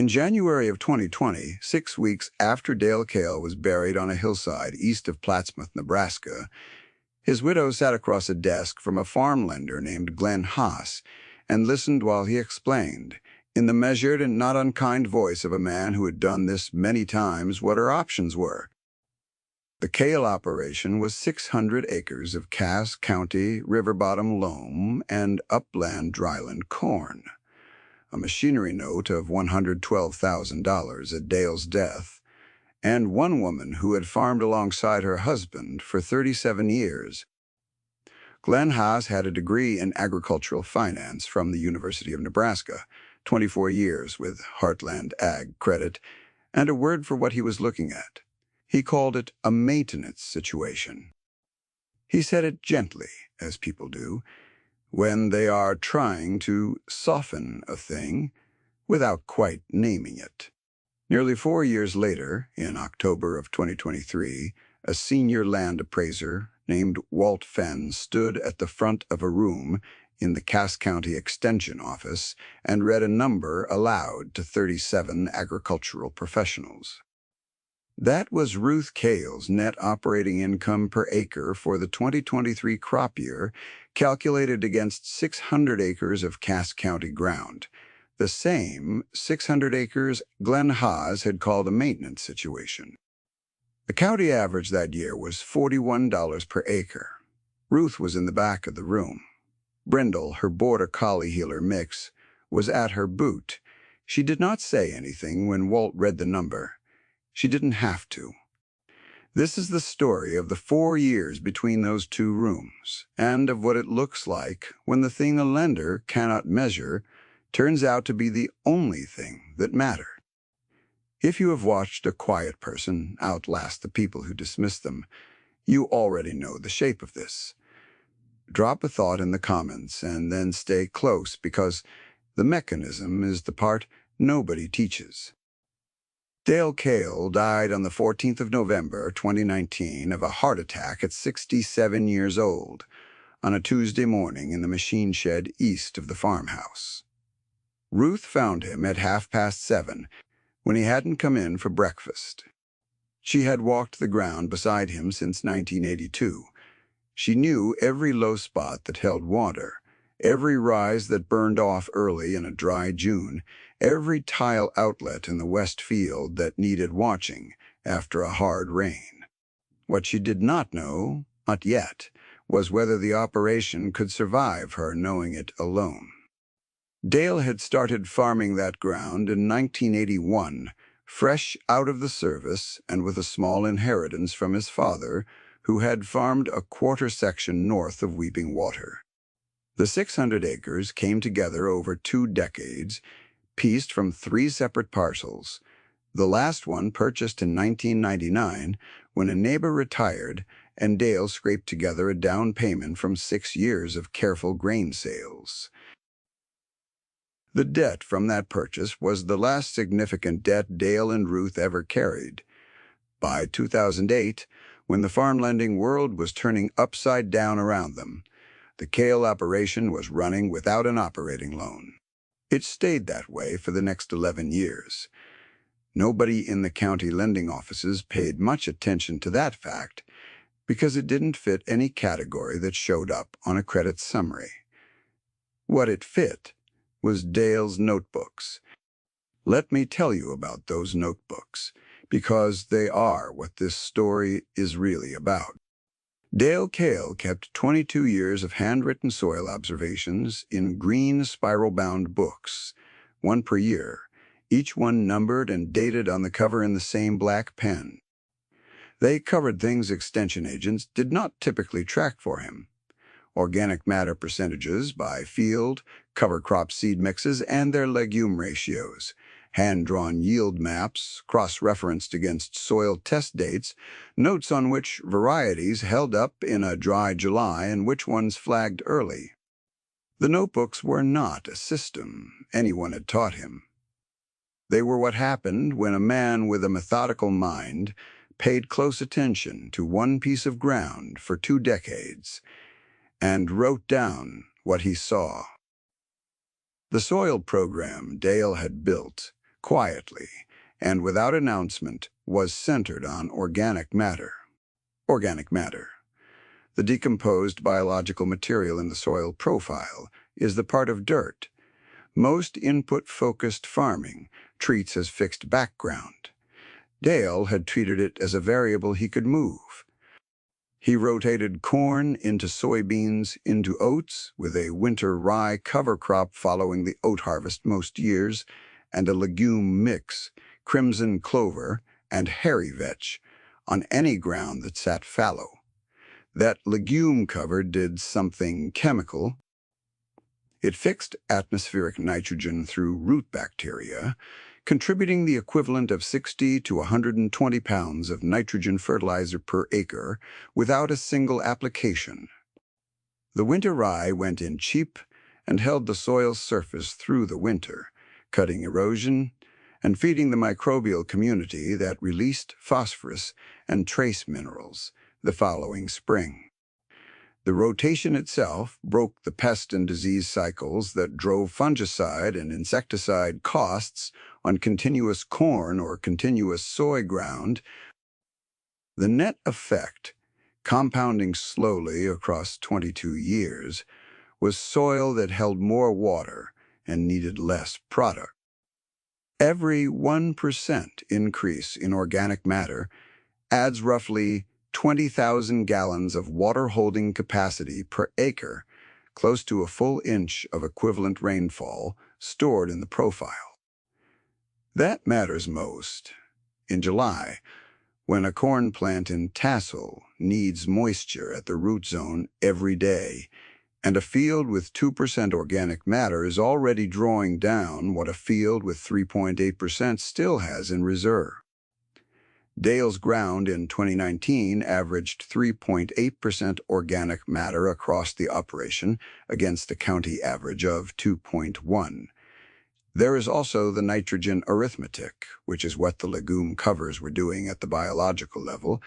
In January of 2020, 6 weeks after Dale Cale was buried on a hillside east of Plattsmouth, Nebraska, his widow sat across a desk from a farm lender named Glenn Haas and listened while he explained, in the measured and not unkind voice of a man who had done this many times, what her options were. The Cale operation was 600 acres of Cass County river-bottom loam and upland dryland corn. A machinery note of $112,000 at Dale's death, and one woman who had farmed alongside her husband for 37 years. Glenn Haas had a degree in agricultural finance from the University of Nebraska, 24 years with Heartland Ag credit, and a word for what he was looking at. He called it a maintenance situation. He said it gently, as people do, when they are trying to soften a thing without quite naming it. Nearly 4 years later, in October of 2023, a senior land appraiser named Walt Fenn stood at the front of a room in the Cass County Extension Office and read a number aloud to 37 agricultural professionals. That was Ruth Cale's net operating income per acre for the 2023 crop year, calculated against 600 acres of Cass County ground, the same 600 acres Glenn Haas had called a maintenance situation. The county average that year was $41 per acre. Ruth was in the back of the room. Brindle, her border collie heeler mix, was at her boot. She did not say anything when Walt read the number. She didn't have to. This is the story of the 4 years between those two rooms, and of what it looks like when the thing a lender cannot measure turns out to be the only thing that matters. If you have watched a quiet person outlast the people who dismiss them, you already know the shape of this. Drop a thought in the comments and then stay close, because the mechanism is the part nobody teaches. Dale Cale died on the 14th of November, 2019, of a heart attack at 67 years old, on a Tuesday morning in the machine shed east of the farmhouse. Ruth found him at 7:30, when he hadn't come in for breakfast. She had walked the ground beside him since 1982. She knew every low spot that held water, every rise that burned off early in a dry June, every tile outlet in the west field that needed watching after a hard rain. What she did not know, not yet, was whether the operation could survive her knowing it alone. Dale had started farming that ground in 1981, fresh out of the service and with a small inheritance from his father, who had farmed a quarter section north of Weeping Water. The 600 acres came together over 2 decades, pieced from 3 separate parcels, the last one purchased in 1999 when a neighbor retired and Dale scraped together a down payment from 6 years of careful grain sales. The debt from that purchase was the last significant debt Dale and Ruth ever carried. By 2008, when the farm lending world was turning upside down around them, the Cale operation was running without an operating loan. It stayed that way for the next 11 years. Nobody in the county lending offices paid much attention to that fact because it didn't fit any category that showed up on a credit summary. What it fit was Dale's notebooks. Let me tell you about those notebooks, because they are what this story is really about. Dale Cale kept 22 years of handwritten soil observations in green spiral-bound books, 1 per year, each one numbered and dated on the cover in the same black pen. They covered things extension agents did not typically track for him: organic matter percentages by field, cover crop seed mixes, and their legume ratios, hand-drawn yield maps, cross-referenced against soil test dates, notes on which varieties held up in a dry July and which ones flagged early. The notebooks were not a system anyone had taught him. They were what happened when a man with a methodical mind paid close attention to one piece of ground for 2 decades and wrote down what he saw. The soil program Dale had built quietly, and without announcement, was centered on organic matter. Organic matter. The decomposed biological material in the soil profile is the part of dirt most input-focused farming treats as fixed background. Dale had treated it as a variable he could move. He rotated corn into soybeans into oats with a winter rye cover crop following the oat harvest most years, and a legume mix, crimson clover and hairy vetch, on any ground that sat fallow. That legume cover did something chemical. It fixed atmospheric nitrogen through root bacteria, contributing the equivalent of 60 to 120 pounds of nitrogen fertilizer per acre without a single application. The winter rye went in cheap and held the soil's surface through the winter, cutting erosion and feeding the microbial community that released phosphorus and trace minerals the following spring. The rotation itself broke the pest and disease cycles that drove fungicide and insecticide costs on continuous corn or continuous soy ground. The net effect, compounding slowly across 22 years, was soil that held more water and needed less product. Every 1% increase in organic matter adds roughly 20,000 gallons of water-holding capacity per acre, close to a full inch of equivalent rainfall stored in the profile. That matters most. In July, when a corn plant in tassel needs moisture at the root zone every day, and a field with 2% organic matter is already drawing down what a field with 3.8% still has in reserve. Dale's ground in 2019 averaged 3.8% organic matter across the operation against a county average of 2.1. There is also the nitrogen arithmetic, which is what the legume covers were doing at the biological level.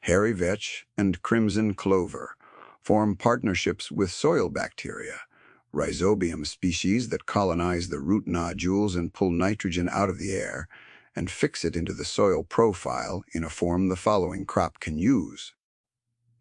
Hairy vetch and crimson clover form partnerships with soil bacteria, rhizobium species that colonize the root nodules and pull nitrogen out of the air, and fix it into the soil profile in a form the following crop can use.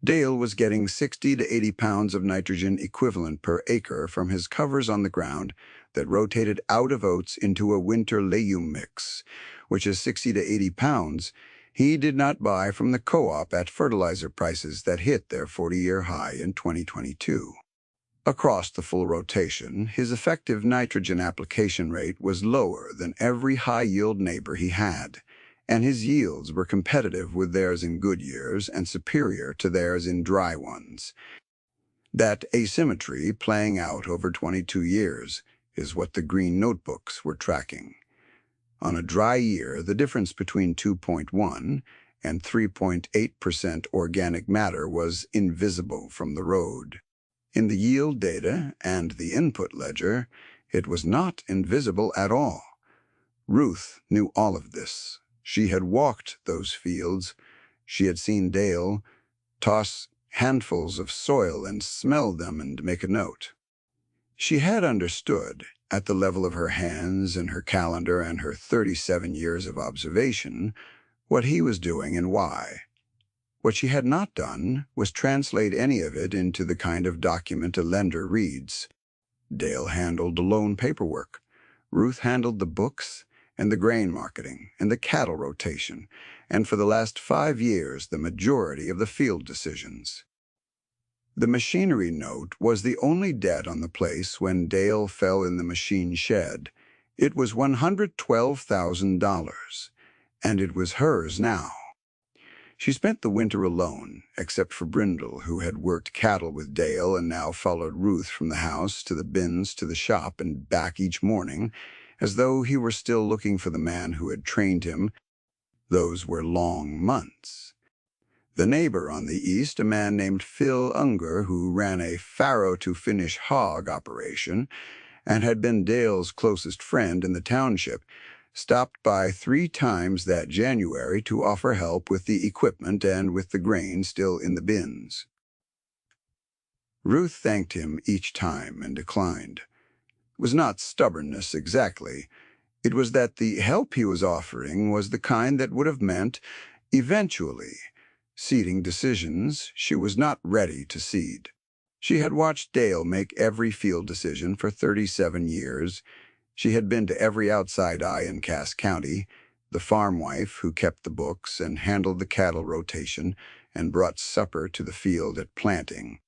Dale was getting 60 to 80 pounds of nitrogen equivalent per acre from his covers on the ground that rotated out of oats into a winter legume mix, which is 60 to 80 pounds he did not buy from the co-op at fertilizer prices that hit their 40-year high in 2022. Across the full rotation, his effective nitrogen application rate was lower than every high-yield neighbor he had, and his yields were competitive with theirs in good years and superior to theirs in dry ones. That asymmetry playing out over 22 years is what the green notebooks were tracking. On a dry year, the difference between 2.1 and 3.8% organic matter was invisible from the road. In the yield data and the input ledger, it was not invisible at all. Ruth knew all of this. She had walked those fields. She had seen Dale toss handfuls of soil and smell them and make a note. She had understood, at the level of her hands and her calendar and her 37 years of observation, what he was doing and why. What she had not done was translate any of it into the kind of document a lender reads. Dale handled the loan paperwork. Ruth handled the books and the grain marketing and the cattle rotation, and for the last 5 years the majority of the field decisions. The machinery note was the only debt on the place when Dale fell in the machine shed. It was $112,000, and it was hers now. She spent the winter alone, except for Brindle, who had worked cattle with Dale and now followed Ruth from the house to the bins to the shop and back each morning, as though he were still looking for the man who had trained him. Those were long months. The neighbor on the east, a man named Phil Unger, who ran a farrow-to-finish hog operation and had been Dale's closest friend in the township, stopped by 3 times that January to offer help with the equipment and with the grain still in the bins. Ruth thanked him each time and declined. It was not stubbornness exactly. It was that the help he was offering was the kind that would have meant, eventually, ceding decisions she was not ready to cede. She had watched Dale make every field decision for 37 years. She had been to every outside eye in Cass County, the farm wife who kept the books and handled the cattle rotation and brought supper to the field at planting.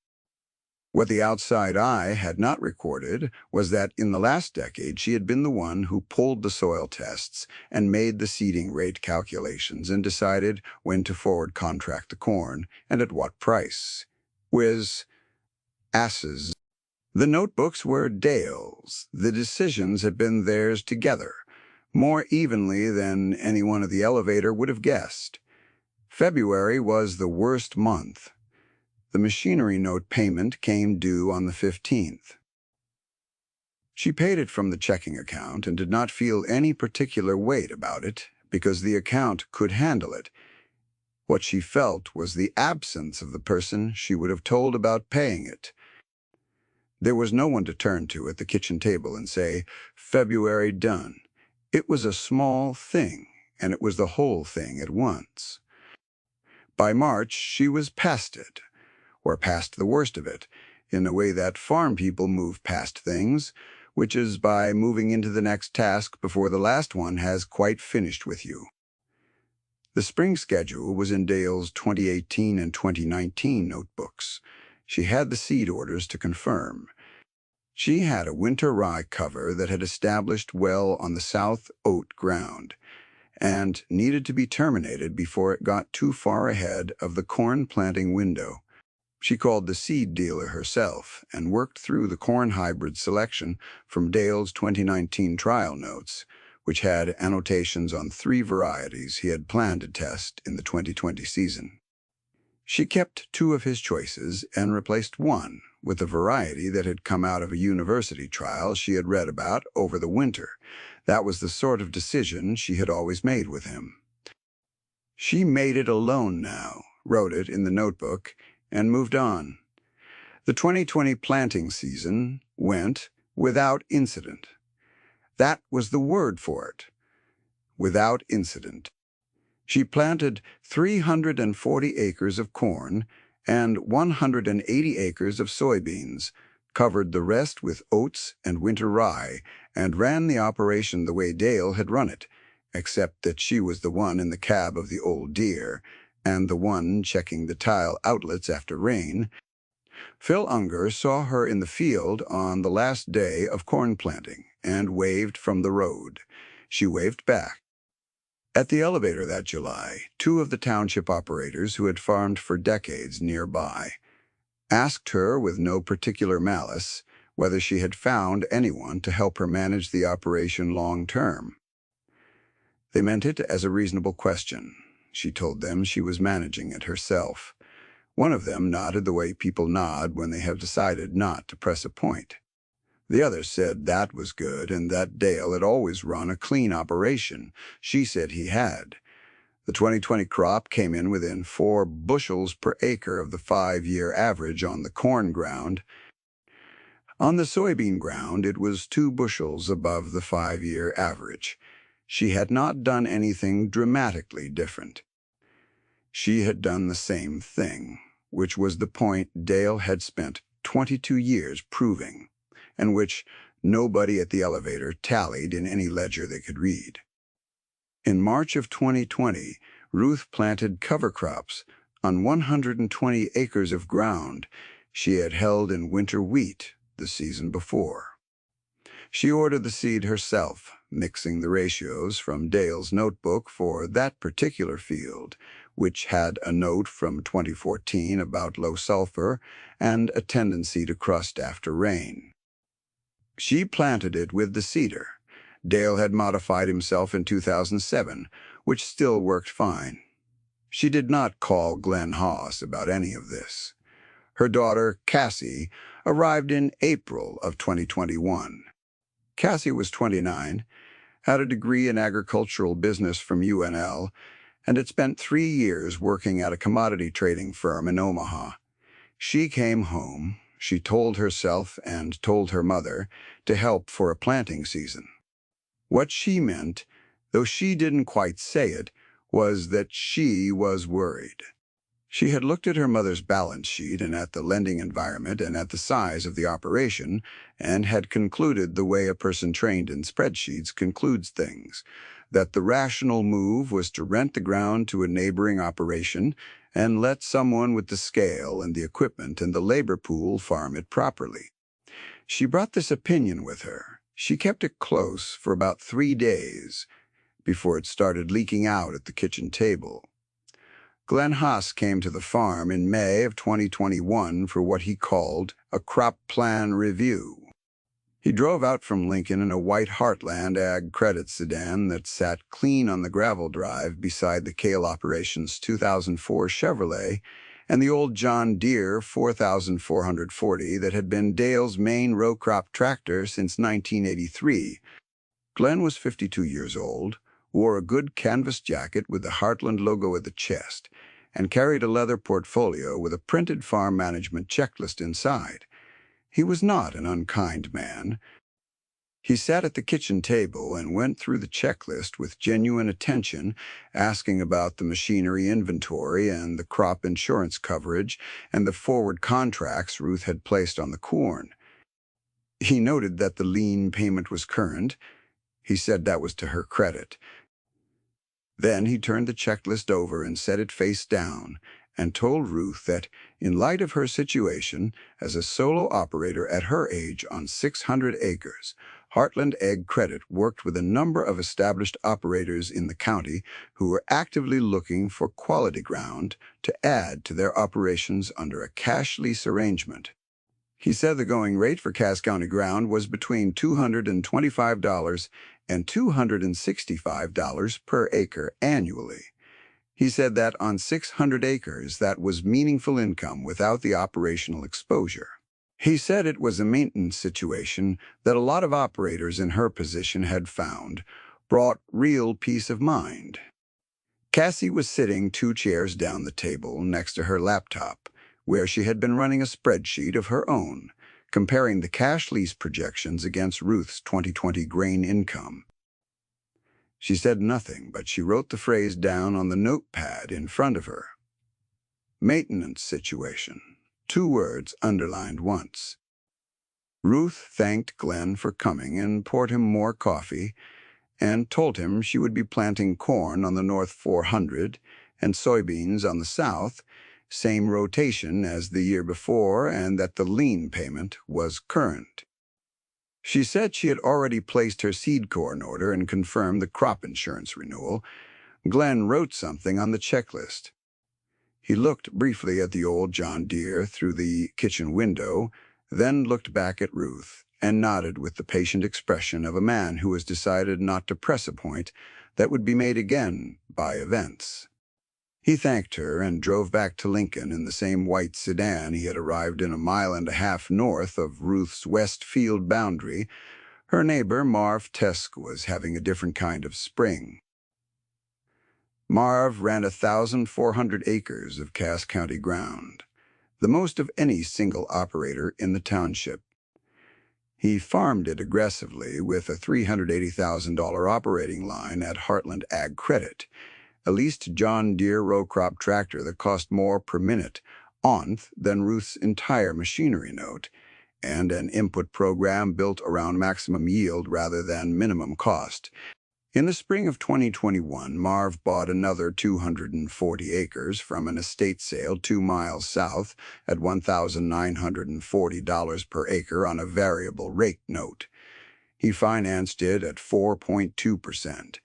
What the outside eye had not recorded was that in the last decade she had been the one who pulled the soil tests and made the seeding rate calculations and decided when to forward contract the corn and at what price. Whiz, asses. The notebooks were Dale's. The decisions had been theirs together, more evenly than anyone at the elevator would have guessed. February was the worst month. The machinery note payment came due on the 15th. She paid it from the checking account and did not feel any particular weight about it because the account could handle it. What she felt was the absence of the person she would have told about paying it. There was no one to turn to at the kitchen table and say, "February done." It was a small thing, and it was the whole thing at once. By March, she was past it, or past the worst of it, in a way that farm people move past things, which is by moving into the next task before the last one has quite finished with you. The spring schedule was in Dale's 2018 and 2019 notebooks. She had the seed orders to confirm. She had a winter rye cover that had established well on the south oat ground and needed to be terminated before it got too far ahead of the corn planting window. She called the seed dealer herself and worked through the corn hybrid selection from Dale's 2019 trial notes, which had annotations on 3 varieties he had planned to test in the 2020 season. She kept 2 of his choices and replaced one with a variety that had come out of a university trial she had read about over the winter. That was the sort of decision she had always made with him. She made it alone now, wrote it in the notebook, and moved on. The 2020 planting season went without incident. That was the word for it. Without incident. She planted 340 acres of corn and 180 acres of soybeans, covered the rest with oats and winter rye, and ran the operation the way Dale had run it, except that she was the one in the cab of the old deer and the one checking the tile outlets after rain. Phil Unger saw her in the field on the last day of corn planting and waved from the road. She waved back. At the elevator that July, 2 of the township operators who had farmed for decades nearby asked her with no particular malice whether she had found anyone to help her manage the operation long term. They meant it as a reasonable question. She told them she was managing it herself. One of them nodded the way people nod when they have decided not to press a point. The other said that was good and that Dale had always run a clean operation. She said he had. The 2020 crop came in within 4 bushels per acre of the 5-year average on the corn ground. On the soybean ground, it was 2 bushels above the 5-year average. She had not done anything dramatically different. She had done the same thing, which was the point Dale had spent 22 years proving, and which nobody at the elevator tallied in any ledger they could read. In March of 2020, Ruth planted cover crops on 120 acres of ground she had held in winter wheat the season before. She ordered the seed herself, mixing the ratios from Dale's notebook for that particular field, which had a note from 2014 about low sulfur and a tendency to crust after rain. She planted it with the cedar. Dale had modified himself in 2007, which still worked fine. She did not call Glenn Haas about any of this. Her daughter, Cassie, arrived in April of 2021. Cassie was 29, had a degree in agricultural business from UNL, and had spent 3 years working at a commodity trading firm in Omaha. She came home, she told herself and told her mother, to help for a planting season. What she meant, though she didn't quite say it, was that she was worried. She had looked at her mother's balance sheet and at the lending environment and at the size of the operation, and had concluded the way a person trained in spreadsheets concludes things, that the rational move was to rent the ground to a neighboring operation and let someone with the scale and the equipment and the labor pool farm it properly. She brought this opinion with her. She kept it close for about 3 days before it started leaking out at the kitchen table. Glenn Haas came to the farm in May of 2021 for what he called a crop plan review. He drove out from Lincoln in a white Heartland Ag Credit sedan that sat clean on the gravel drive beside the kale operation's 2004 Chevrolet and the old John Deere 4440 that had been Dale's main row crop tractor since 1983. Glenn was 52 years old, wore a good canvas jacket with the Heartland logo at the chest, and carried a leather portfolio with a printed farm management checklist inside. He was not an unkind man. He sat at the kitchen table and went through the checklist with genuine attention, asking about the machinery inventory and the crop insurance coverage and the forward contracts Ruth had placed on the corn. He noted that the lien payment was current. He said that was to her credit. Then he turned the checklist over and set it face down and told Ruth that, in light of her situation as a solo operator at her age on 600 acres, Heartland Ag Credit worked with a number of established operators in the county who were actively looking for quality ground to add to their operations under a cash lease arrangement. He said the going rate for Cass County ground was between $225 and $265 per acre annually. He said that on 600 acres, that was meaningful income without the operational exposure. He said it was a maintenance situation that a lot of operators in her position had found brought real peace of mind. Cassie was sitting 2 chairs down the table next to her laptop, where she had been running a spreadsheet of her own, comparing the cash lease projections against Ruth's 2020 grain income. She said nothing, but she wrote the phrase down on the notepad in front of her. Maintenance situation. 2 words underlined once. Ruth thanked Glenn for coming and poured him more coffee and told him she would be planting corn on the North 400 and soybeans on the South, same rotation as the year before, and that the lien payment was current. She said she had already placed her seed corn order and confirmed the crop insurance renewal. Glenn wrote something on the checklist. He looked briefly at the old John Deere through the kitchen window, then looked back at Ruth and nodded with the patient expression of a man who has decided not to press a point that would be made again by events. He thanked her and drove back to Lincoln in the same white sedan he had arrived in a mile and a half north of Ruth's west field boundary. Her neighbor, Marv Tesk, was having a different kind of spring. Marv ran 1,400 acres of Cass County ground, the most of any single operator in the township. He farmed it aggressively with a $380,000 operating line at Heartland Ag Credit, a leased John Deere row crop tractor that cost more per minute than Ruth's entire machinery note, and an input program built around maximum yield rather than minimum cost. In the spring of 2021, Marv bought another 240 acres from an estate sale 2 miles south at $1,940 per acre on a variable rate note. He financed it at 4.2%.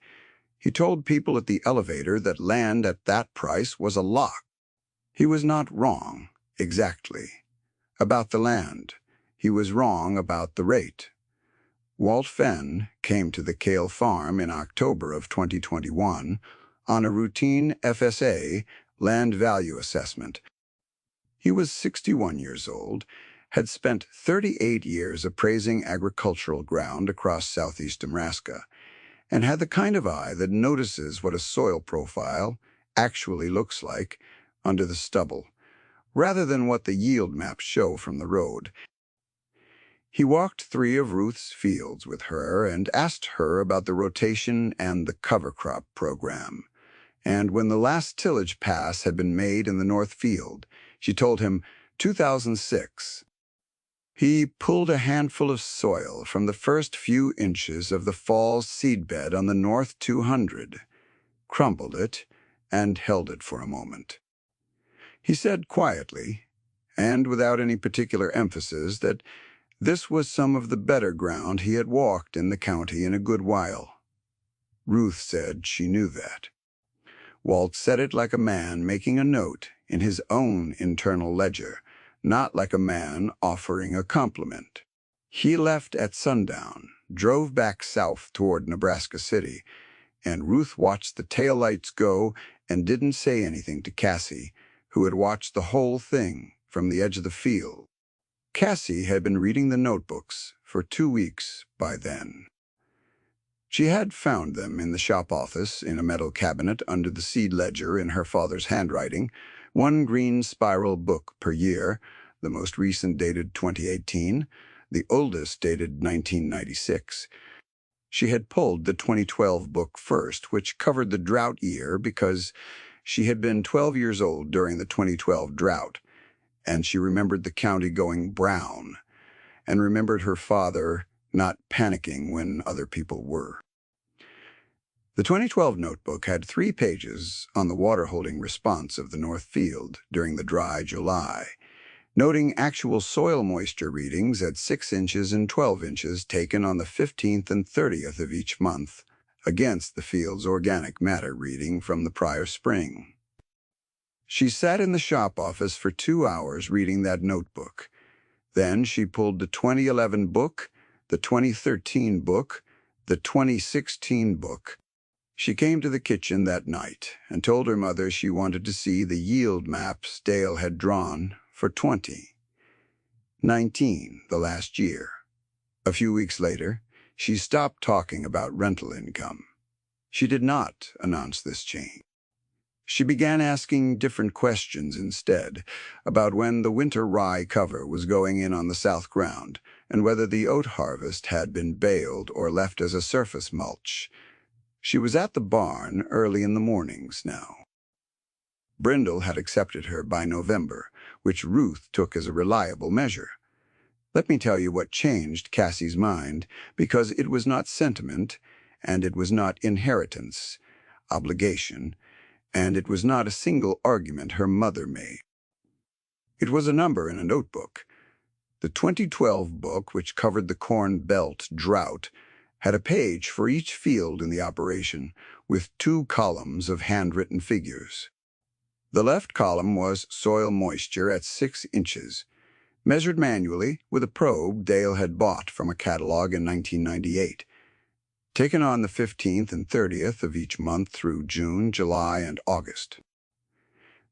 He told people at the elevator that land at that price was a lock. He was not wrong, exactly, about the land. He was wrong about the rate. Walt Fenn came to the Kale farm in October of 2021 on a routine FSA land value assessment. He was 61 years old, had spent 38 years appraising agricultural ground across southeast Nebraska, and had the kind of eye that notices what a soil profile actually looks like under the stubble, rather than what the yield maps show from the road. He walked 3 of Ruth's fields with her and asked her about the rotation and the cover crop program. And when the last tillage pass had been made in the north field, she told him 2006. He pulled a handful of soil from the first few inches of the fall's seedbed on the north 200, crumbled it, and held it for a moment. He said quietly, and without any particular emphasis, that this was some of the better ground he had walked in the county in a good while. Ruth said she knew that. Walt said it like a man making a note in his own internal ledger, not like a man offering a compliment. He left at sundown, drove back south toward Nebraska City, and Ruth watched the taillights go and didn't say anything to Cassie, who had watched the whole thing from the edge of the field. Cassie had been reading the notebooks for 2 weeks by then. She had found them in the shop office in a metal cabinet under the seed ledger in her father's handwriting, 1 green spiral book per year, the most recent dated 2018, the oldest dated 1996. She had pulled the 2012 book first, which covered the drought year because she had been 12 years old during the 2012 drought, and she remembered the county going brown, and remembered her father not panicking when other people were. The 2012 notebook had 3 pages on the water-holding response of the North Field during the dry July, noting actual soil moisture readings at 6 inches and 12 inches taken on the 15th and 30th of each month against the field's organic matter reading from the prior spring. She sat in the shop office for 2 hours reading that notebook. Then she pulled the 2011 book, the 2013 book, the 2016 book. She came to the kitchen that night and told her mother she wanted to see the yield maps Dale had drawn for 2019, the last year. A few weeks later, she stopped talking about rental income. She did not announce this change. She began asking different questions instead, about when the winter rye cover was going in on the south ground, and whether the oat harvest had been baled or left as a surface mulch. She was at the barn early in the mornings now. Brindle had accepted her by November, which Ruth took as a reliable measure. Let me tell you what changed Cassie's mind, because it was not sentiment, and it was not inheritance, obligation, and it was not a single argument her mother made. It was a number in a notebook. The 2012 book, which covered the Corn Belt drought, had a page for each field in the operation, with 2 columns of handwritten figures. The left column was soil moisture at 6 inches, measured manually with a probe Dale had bought from a catalog in 1998, taken on the 15th and 30th of each month through June, July, and August.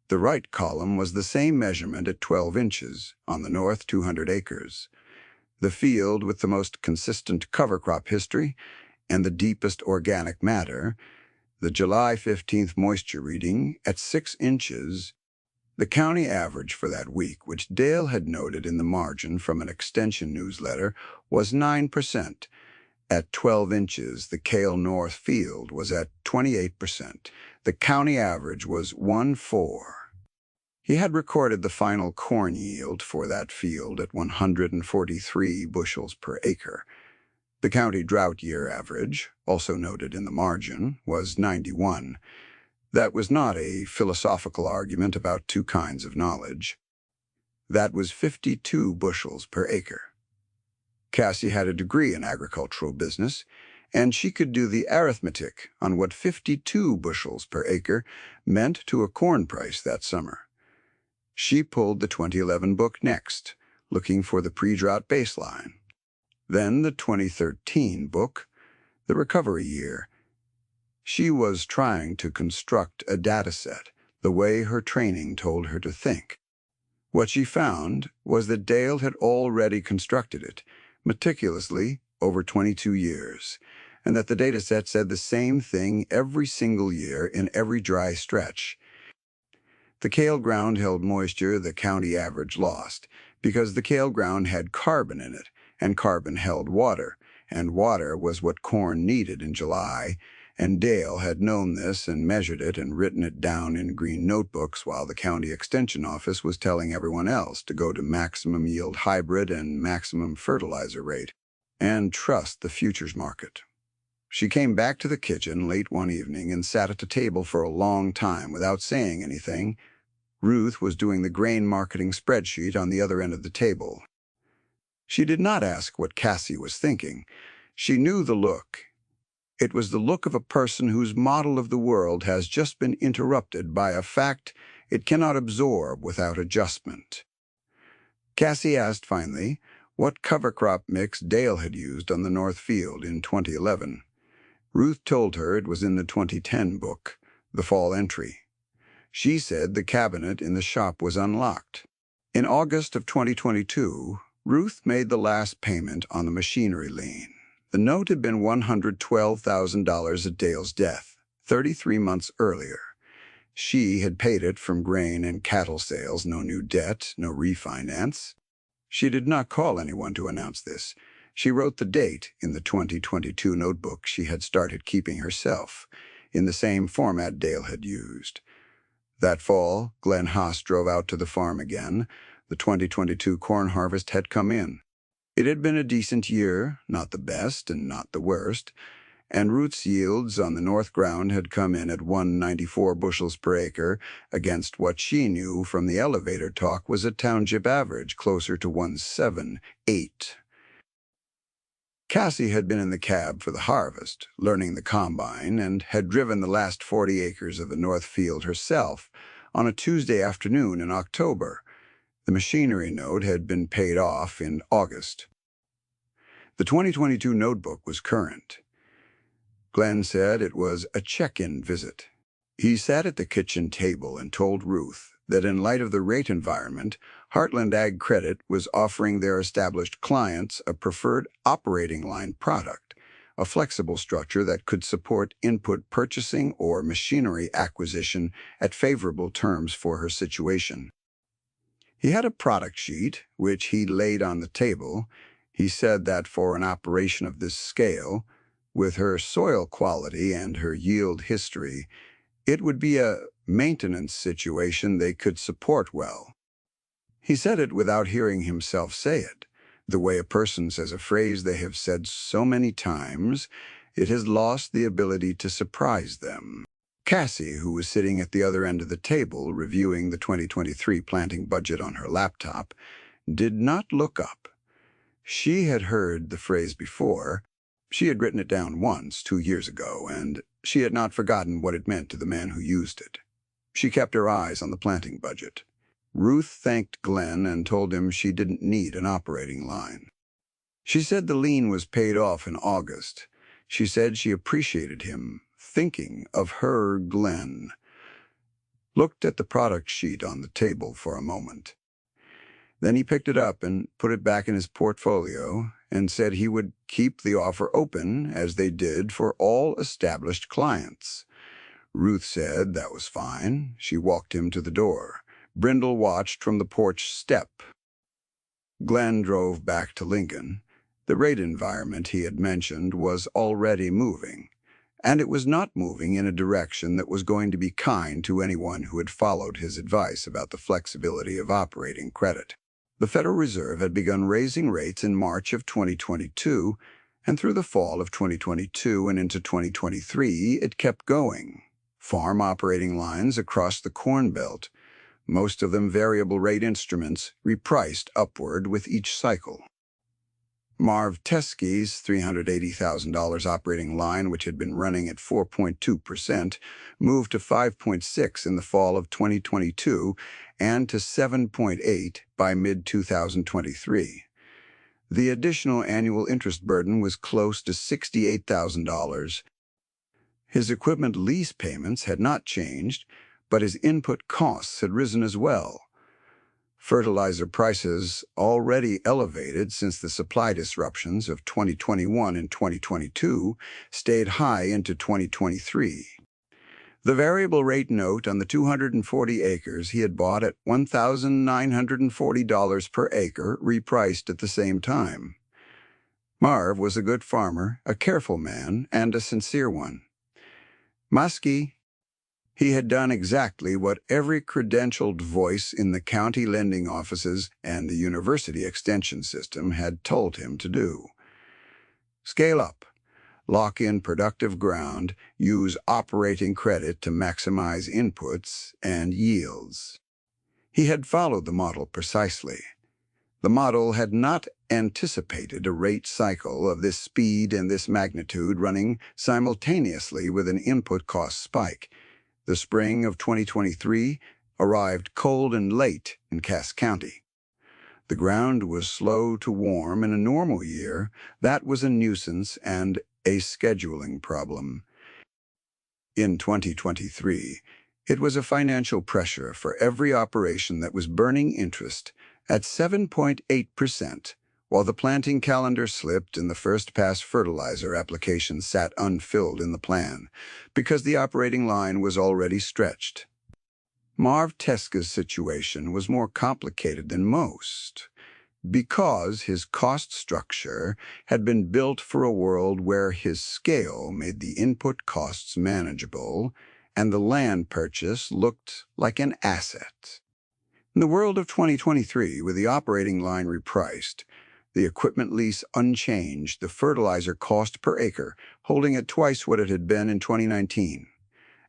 The right column was the same measurement at 12 inches on the north 200 acres, the field with the most consistent cover crop history and the deepest organic matter, the July 15th moisture reading at 6 inches. The county average for that week, which Dale had noted in the margin from an extension newsletter, was 9%. At 12 inches, the Kale North field was at 28%. The county average was 1.4. He had recorded the final corn yield for that field at 143 bushels per acre. The county drought year average, also noted in the margin, was 91. That was not a philosophical argument about 2 kinds of knowledge. That was 52 bushels per acre. Cassie had a degree in agricultural business, and she could do the arithmetic on what 52 bushels per acre meant to a corn price that summer. She pulled the 2011 book next, looking for the pre-drought baseline. Then the 2013 book, the recovery year. She was trying to construct a data set, the way her training told her to think. What she found was that Dale had already constructed it, meticulously, over 22 years, and that the data set said the same thing every single year in every dry stretch. The kale ground held moisture the county average lost, because the kale ground had carbon in it, and carbon held water, and water was what corn needed in July, and Dale had known this and measured it and written it down in green notebooks while the county extension office was telling everyone else to go to maximum yield hybrid and maximum fertilizer rate and trust the futures market. She came back to the kitchen late one evening and sat at the table for a long time without saying anything. Ruth was doing the grain marketing spreadsheet on the other end of the table. She did not ask what Cassie was thinking. She knew the look. It was the look of a person whose model of the world has just been interrupted by a fact it cannot absorb without adjustment. Cassie asked finally what cover crop mix Dale had used on the North Field in 2011. Ruth told her it was in the 2010 book, the fall entry. She said the cabinet in the shop was unlocked. In August of 2022, Ruth made the last payment on the machinery lien. The note had been $112,000 at Dale's death, 33 months earlier. She had paid it from grain and cattle sales, no new debt, no refinance. She did not call anyone to announce this. She wrote the date in the 2022 notebook she had started keeping herself, in the same format Dale had used. That fall, Glenn Haas drove out to the farm again. The 2022 corn harvest had come in. It had been a decent year, not the best and not the worst, and Ruth's yields on the north ground had come in at 194 bushels per acre against what she knew from the elevator talk was a township average closer to 178. Cassie had been in the cab for the harvest, learning the combine, and had driven the last 40 acres of the north field herself on a Tuesday afternoon in October. The machinery note had been paid off in August. The 2022 notebook was current. Glenn said it was a check-in visit. He sat at the kitchen table and told Ruth that in light of the rate environment, Heartland Ag Credit was offering their established clients a preferred operating line product, a flexible structure that could support input purchasing or machinery acquisition at favorable terms for her situation. He had a product sheet, which he laid on the table. He said that for an operation of this scale, with her soil quality and her yield history, it would be a maintenance situation they could support well. He said it without hearing himself say it, the way a person says a phrase they have said so many times, it has lost the ability to surprise them. Cassie, who was sitting at the other end of the table reviewing the 2023 planting budget on her laptop, did not look up. She had heard the phrase before. She had written it down once 2 years ago, and she had not forgotten what it meant to the man who used it. She kept her eyes on the planting budget. Ruth thanked Glenn and told him she didn't need an operating line. She said the lien was paid off in August. She said she appreciated him thinking of her, Glenn. Looked at the product sheet on the table for a moment. Then he picked it up and put it back in his portfolio and said he would keep the offer open as they did for all established clients. Ruth said that was fine. She walked him to the door. Brindle watched from the porch step. Glenn drove back to Lincoln. The rate environment he had mentioned was already moving, and it was not moving in a direction that was going to be kind to anyone who had followed his advice about the flexibility of operating credit. The Federal Reserve had begun raising rates in March of 2022, and through the fall of 2022 and into 2023, it kept going. Farm operating lines across the Corn Belt, most of them variable rate instruments, repriced upward with each cycle. Marv Teskey's $380,000 operating line, which had been running at 4.2%, moved to 5.6% in the fall of 2022 and to 7.8% by mid-2023. The additional annual interest burden was close to $68,000. His equipment lease payments had not changed, but his input costs had risen as well. Fertilizer prices, already elevated since the supply disruptions of 2021 and 2022, stayed high into 2023. The variable rate note on the 240 acres he had bought at $1,940 per acre repriced at the same time. Marv was a good farmer, a careful man, and a sincere one. Muskie, he had done exactly what every credentialed voice in the county lending offices and the university extension system had told him to do. Scale up, lock in productive ground, use operating credit to maximize inputs and yields. He had followed the model precisely. The model had not anticipated a rate cycle of this speed and this magnitude running simultaneously with an input cost spike. The spring of 2023 arrived cold and late in Cass County. The ground was slow to warm in a normal year. That was a nuisance and a scheduling problem. In 2023, it was a financial pressure for every operation that was burning interest at 7.8%, while the planting calendar slipped and the first-pass fertilizer application sat unfilled in the plan because the operating line was already stretched. Marv Teska's situation was more complicated than most because his cost structure had been built for a world where his scale made the input costs manageable and the land purchase looked like an asset. In the world of 2023, with the operating line repriced, the equipment lease unchanged, the fertilizer cost per acre holding at twice what it had been in 2019,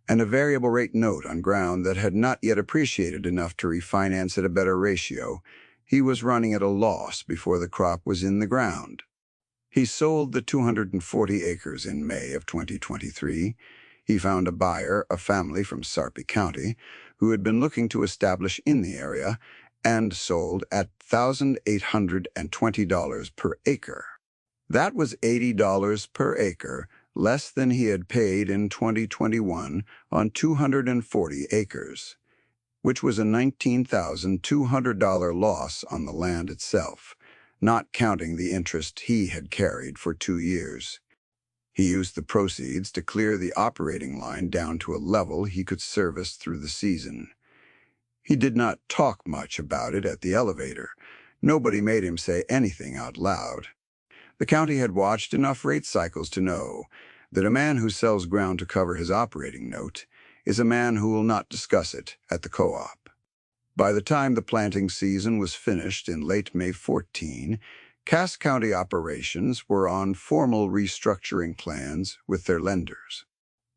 and a variable rate note on ground that had not yet appreciated enough to refinance at a better ratio, he was running at a loss before the crop was in the ground. He sold the 240 acres in May of 2023. He found a buyer, a family from Sarpy County, who had been looking to establish in the area, and sold at $1,820 per acre. That was $80 per acre, less than he had paid in 2021 on 240 acres, which was a $19,200 loss on the land itself, not counting the interest he had carried for 2 years. He used the proceeds to clear the operating line down to a level he could service through the season. He did not talk much about it at the elevator. Nobody made him say anything out loud. The county had watched enough rate cycles to know that a man who sells ground to cover his operating note is a man who will not discuss it at the co-op. By the time the planting season was finished in late May 14, Cass County operations were on formal restructuring plans with their lenders.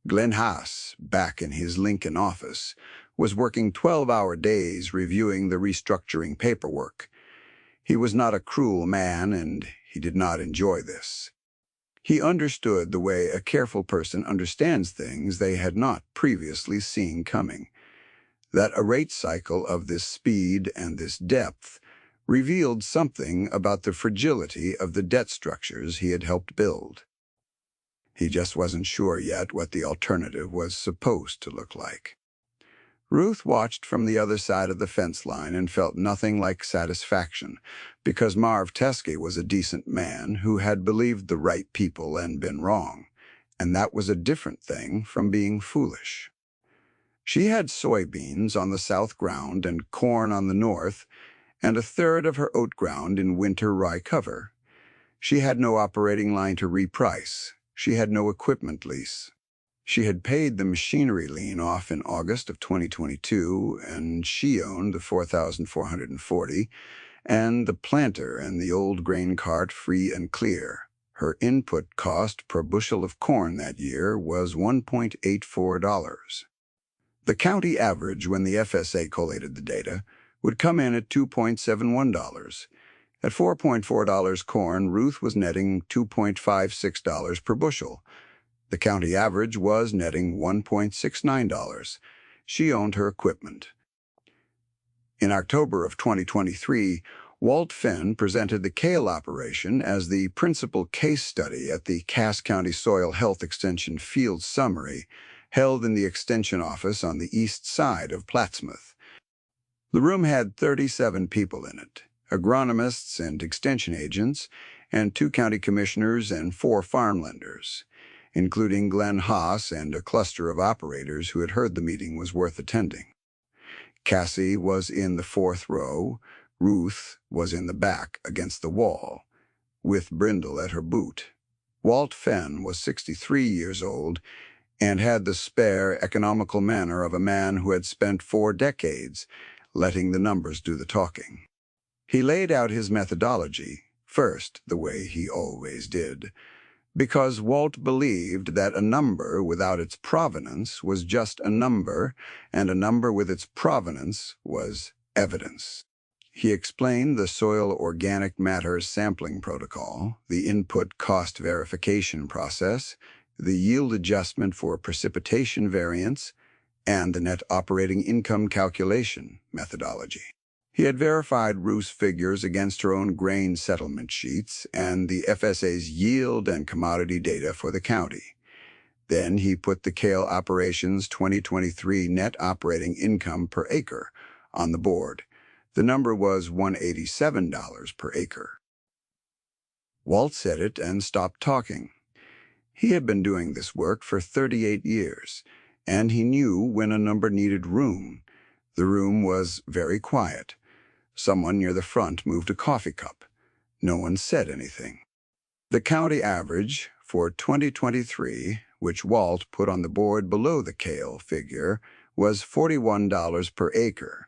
Glenn Haas, back in his Lincoln office, was working 12-hour days reviewing the restructuring paperwork. He was not a cruel man, and he did not enjoy this. He understood the way a careful person understands things they had not previously seen coming. That a rate cycle of this speed and this depth revealed something about the fragility of the debt structures he had helped build. He just wasn't sure yet what the alternative was supposed to look like. Ruth watched from the other side of the fence line and felt nothing like satisfaction, because Marv Teske was a decent man who had believed the right people and been wrong, and that was a different thing from being foolish. She had soybeans on the south ground and corn on the north, and a third of her oat ground in winter rye cover. She had no operating line to reprice. She had no equipment lease. She had paid the machinery lien off in August of 2022, and she owned the 4,440, and the planter and the old grain cart free and clear. Her input cost per bushel of corn that year was $1.84. The county average, when the FSA collated the data, would come in at $2.71. At $4.4 corn, Ruth was netting $2.56 per bushel. The county average was netting $1.69. She owned her equipment. In October of 2023, Walt Finn presented the kale operation as the principal case study at the Cass County Soil Health Extension Field Summary, held in the Extension office on the east side of Plattsmouth. The room had 37 people in it, agronomists and extension agents, and 2 county commissioners and 4 farm lenders, including Glenn Haas and a cluster of operators who had heard the meeting was worth attending. Cassie was in the 4th row. Ruth was in the back against the wall. with Brindle at her boot. Walt Fenn was 63 years old and had the spare, economical manner of a man who had spent 4 decades letting the numbers do the talking. He laid out his methodology, first the way he always did, because Walt believed that a number without its provenance was just a number, and a number with its provenance was evidence. He explained the soil organic matter sampling protocol, the input cost verification process, the yield adjustment for precipitation variance, and the net operating income calculation methodology. He had verified Ruth's figures against her own grain settlement sheets and the FSA's yield and commodity data for the county. Then he put the kale operations 2023 net operating income per acre on the board. The number was $187 per acre. Walt said it and stopped talking. He had been doing this work for 38 years, and he knew when a number needed room. The room was very quiet. Someone near the front moved a coffee cup. No one said anything. The county average for 2023, which Walt put on the board below the kale figure, was $41 per acre.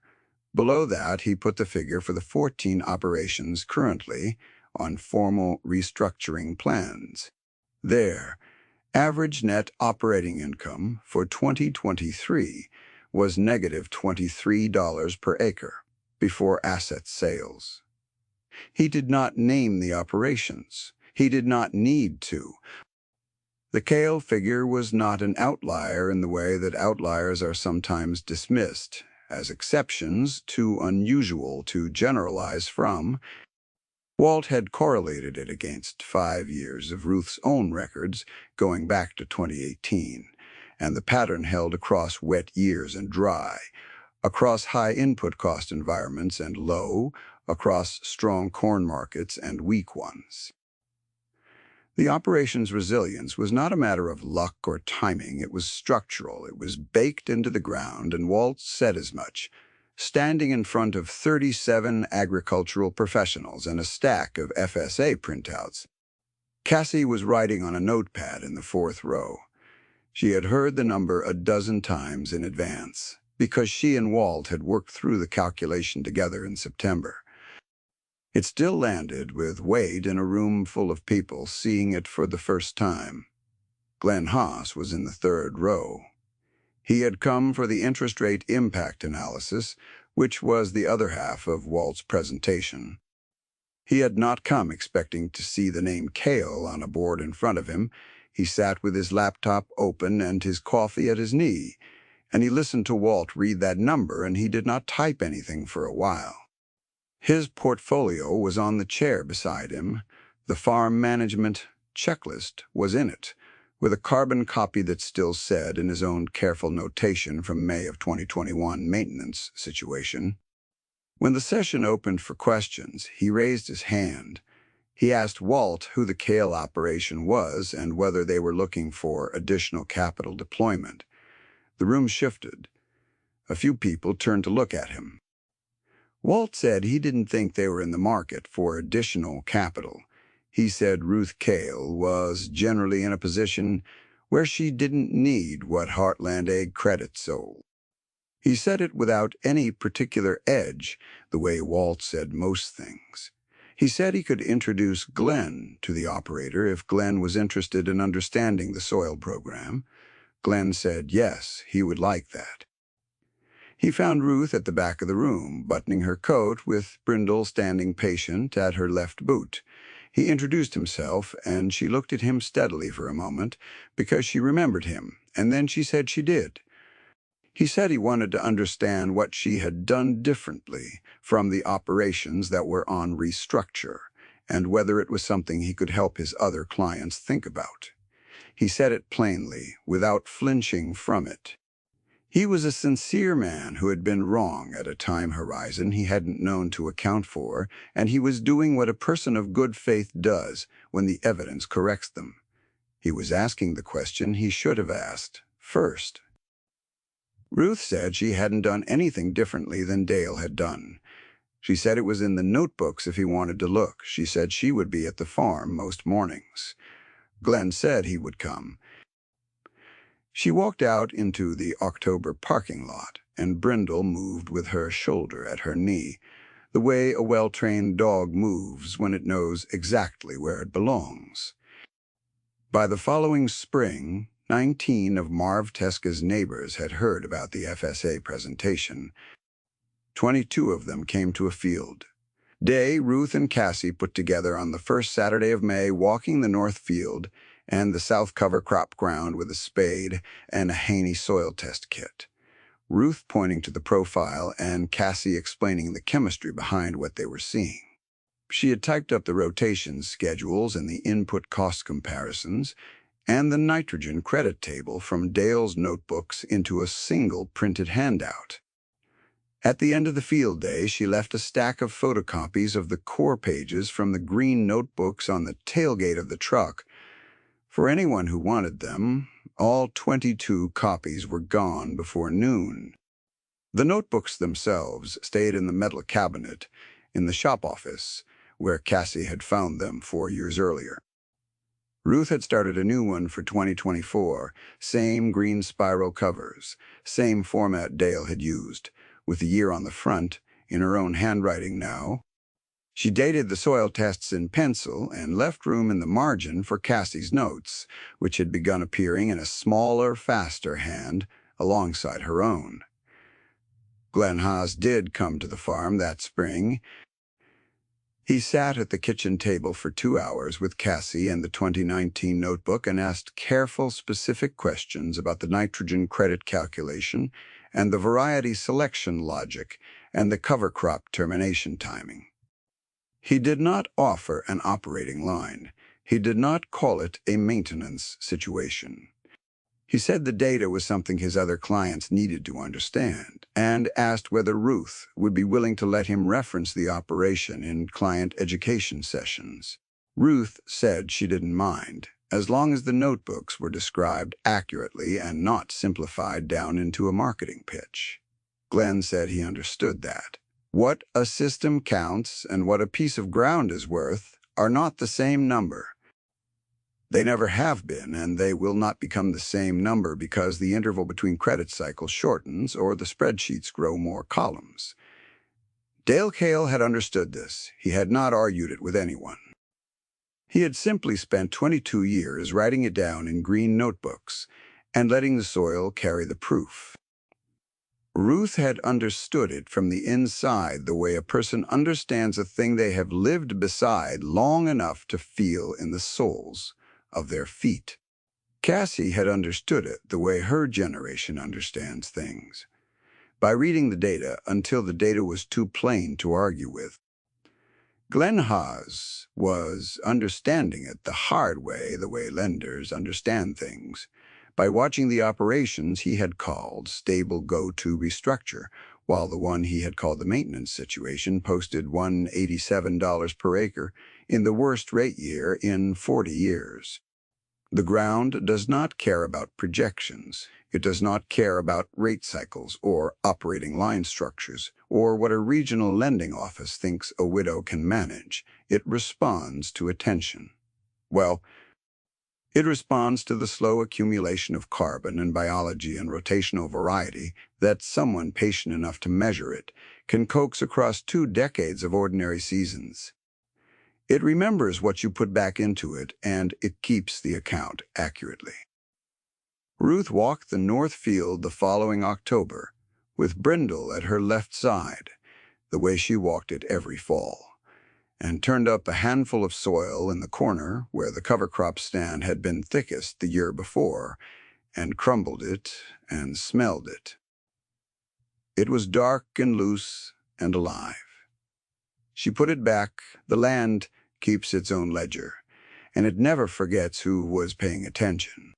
Below that, he put the figure for the 14 operations currently on formal restructuring plans. There, average net operating income for 2023 was negative $23 per acre before asset sales. He did not name the operations. He did not need to. The kale figure was not an outlier in the way that outliers are sometimes dismissed as exceptions too unusual to generalize from. Walt had correlated it against 5 years of Ruth's own records going back to 2018, and the pattern held across wet years and dry, across high input cost environments and low, across strong corn markets and weak ones. The operation's resilience was not a matter of luck or timing. It was structural. It was baked into the ground, and Walt said as much, standing in front of 37 agricultural professionals and a stack of FSA printouts. Cassie was writing on a notepad in the 4th row. She had heard the number a dozen times in advance, because she and Walt had worked through the calculation together in September. It still landed with Wade in a room full of people seeing it for the first time. Glenn Haas was in the 3rd row. He had come for the interest rate impact analysis, which was the other half of Walt's presentation. He had not come expecting to see the name Kale on a board in front of him. He sat with his laptop open and his coffee at his knee, and he listened to Walt read that number, and he did not type anything for a while. His portfolio was on the chair beside him. The farm management checklist was in it, with a carbon copy that still said, in his own careful notation from May of 2021 maintenance situation. When the session opened for questions, he raised his hand. He asked Walt who the kale operation was and whether they were looking for additional capital deployment. The room shifted. A few people turned to look at him. Walt said he didn't think they were in the market for additional capital. He said Ruth Kale was generally in a position where she didn't need what Heartland Egg Credit sold. He said it without any particular edge, the way Walt said most things. He said he could introduce Glenn to the operator if Glenn was interested in understanding the soil program. Glenn said yes, he would like that. He found Ruth at the back of the room, buttoning her coat, with Brindle standing patient at her left boot. He introduced himself, and she looked at him steadily for a moment, because she remembered him, and then she said she did. He said he wanted to understand what she had done differently from the operations that were on restructure, and whether it was something he could help his other clients think about. He said it plainly, without flinching from it. He was a sincere man who had been wrong at a time horizon he hadn't known to account for, and he was doing what a person of good faith does when the evidence corrects them. He was asking the question he should have asked first. Ruth said she hadn't done anything differently than Dale had done. She said it was in the notebooks if he wanted to look. She said she would be at the farm most mornings. Glenn said he would come. She walked out into the October parking lot, and Brindle moved with her shoulder at her knee, the way a well-trained dog moves when it knows exactly where it belongs. By the following spring, 19 of Marv Teska's neighbors had heard about the FSA presentation. 22 of them came to a field. Day, Ruth, and Cassie put together on the first Saturday of May, walking the north field and the south cover crop ground with a spade and a Haney soil test kit. Ruth pointing to the profile and Cassie explaining the chemistry behind what they were seeing. She had typed up the rotation schedules and the input cost comparisons and the nitrogen credit table from Dale's notebooks into a single printed handout. At the end of the field day, she left a stack of photocopies of the core pages from the green notebooks on the tailgate of the truck. For anyone who wanted them, all 22 copies were gone before noon. The notebooks themselves stayed in the metal cabinet in the shop office, where Cassie had found them 4 years earlier. Ruth had started a new one for 2024, same green spiral covers, same format Dale had used, with the year on the front, in her own handwriting now. She dated the soil tests in pencil and left room in the margin for Cassie's notes, which had begun appearing in a smaller, faster hand alongside her own. Glenn Haas did come to the farm that spring. He sat at the kitchen table for 2 hours with Cassie and the 2019 notebook and asked careful, specific questions about the nitrogen credit calculation and the variety selection logic and the cover crop termination timing. He did not offer an operating line. He did not call it a maintenance situation. He said the data was something his other clients needed to understand, and asked whether Ruth would be willing to let him reference the operation in client education sessions. Ruth said she didn't mind, as long as the notebooks were described accurately and not simplified down into a marketing pitch. Glenn said he understood that. What a system counts and what a piece of ground is worth are not the same number. They never have been, and they will not become the same number because the interval between credit cycles shortens or the spreadsheets grow more columns. Dale Cale had understood this. He had not argued it with anyone. He had simply spent 22 years writing it down in green notebooks and letting the soil carry the proof. Ruth had understood it from the inside the way a person understands a thing they have lived beside long enough to feel in the soles of their feet. Cassie had understood it the way her generation understands things, by reading the data until the data was too plain to argue with. Glenn Haas was understanding it the hard way, the way lenders understand things, by watching the operations he had called stable go-to restructure, while the one he had called the maintenance situation posted $187 per acre in the worst rate year in 40 years. The ground does not care about projections. It does not care about rate cycles or operating line structures or what a regional lending office thinks a widow can manage. It responds to attention. Well, it responds to the slow accumulation of carbon and biology and rotational variety that someone patient enough to measure it can coax across 2 decades of ordinary seasons. It remembers what you put back into it, and it keeps the account accurately. Ruth walked the north field the following October, with Brindle at her left side, the way she walked it every fall, and turned up a handful of soil in the corner where the cover crop stand had been thickest the year before, and crumbled it and smelled it. It was dark and loose and alive. She put it back. The land keeps its own ledger, and it never forgets who was paying attention.